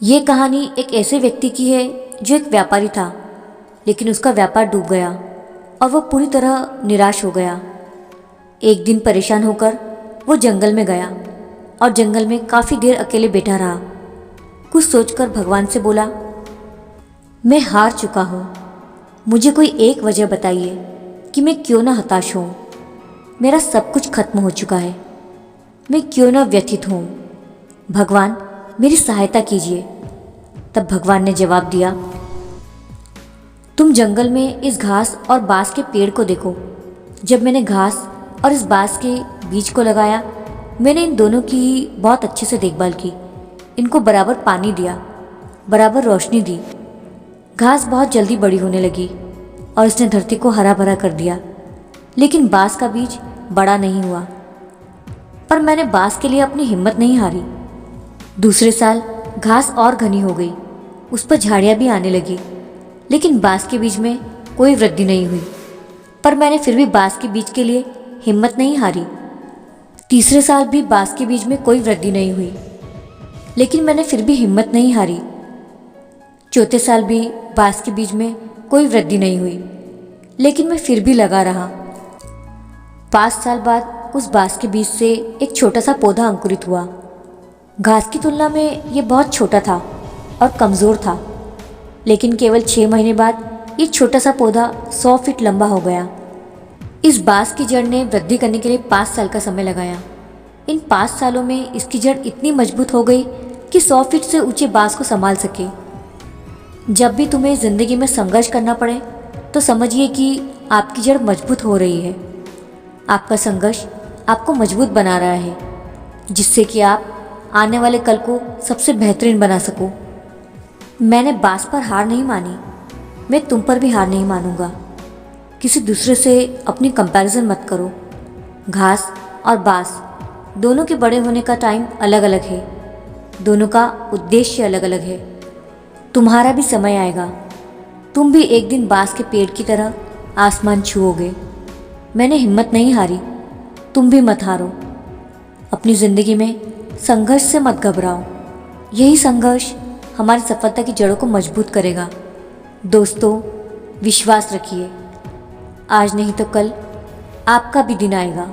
ये कहानी एक ऐसे व्यक्ति की है जो एक व्यापारी था, लेकिन उसका व्यापार डूब गया और वह पूरी तरह निराश हो गया। एक दिन परेशान होकर वो जंगल में गया और जंगल में काफ़ी देर अकेले बैठा रहा। कुछ सोचकर भगवान से बोला, मैं हार चुका हूँ, मुझे कोई एक वजह बताइए कि मैं क्यों ना हताश हूँ। मेरा सब कुछ खत्म हो चुका है, मैं क्यों ना व्यथित हूँ। भगवान, मेरी सहायता कीजिए। तब भगवान ने जवाब दिया, तुम जंगल में इस घास और बांस के पेड़ को देखो। जब मैंने घास और इस बांस के बीज को लगाया, मैंने इन दोनों की बहुत अच्छे से देखभाल की, इनको बराबर पानी दिया, बराबर रोशनी दी। घास बहुत जल्दी बड़ी होने लगी और इसने धरती को हरा भरा कर दिया, लेकिन बांस का बीज बड़ा नहीं हुआ। पर मैंने बांस के लिए अपनी हिम्मत नहीं हारी। दूसरे साल घास और घनी हो गई, उस पर झाड़ियाँ भी आने लगी, लेकिन बांस के बीज में कोई वृद्धि नहीं हुई। पर मैंने फिर भी बांस के बीज के लिए हिम्मत नहीं हारी। तीसरे साल भी बांस के बीज में कोई वृद्धि नहीं हुई, लेकिन मैंने फिर भी हिम्मत नहीं हारी। चौथे साल भी बांस के बीज में कोई वृद्धि नहीं हुई, लेकिन मैं फिर भी लगा रहा। 5 साल बाद उस बांस के बीज से एक छोटा सा पौधा अंकुरित हुआ। घास की तुलना में ये बहुत छोटा था और कमज़ोर था, लेकिन केवल 6 महीने बाद ये छोटा सा पौधा 100 फीट लंबा हो गया। इस बांस की जड़ ने वृद्धि करने के लिए 5 साल का समय लगाया। इन 5 सालों में इसकी जड़ इतनी मजबूत हो गई कि 100 फीट से ऊंचे बांस को संभाल सके। जब भी तुम्हें ज़िंदगी में संघर्ष करना पड़े तो समझिए कि आपकी जड़ मजबूत हो रही है। आपका संघर्ष आपको मजबूत बना रहा है, जिससे कि आप आने वाले कल को सबसे बेहतरीन बना सको। मैंने बांस पर हार नहीं मानी, मैं तुम पर भी हार नहीं मानूंगा। किसी दूसरे से अपनी कंपैरिजन मत करो। घास और बांस दोनों के बड़े होने का टाइम अलग अलग है, दोनों का उद्देश्य अलग अलग है। तुम्हारा भी समय आएगा, तुम भी एक दिन बांस के पेड़ की तरह आसमान छुओगे। मैंने हिम्मत नहीं हारी, तुम भी मत हारो। अपनी ज़िंदगी में संघर्ष से मत घबराओ, यही संघर्ष हमारी सफलता की जड़ों को मजबूत करेगा। दोस्तों, विश्वास रखिए, आज नहीं तो कल आपका भी दिन आएगा।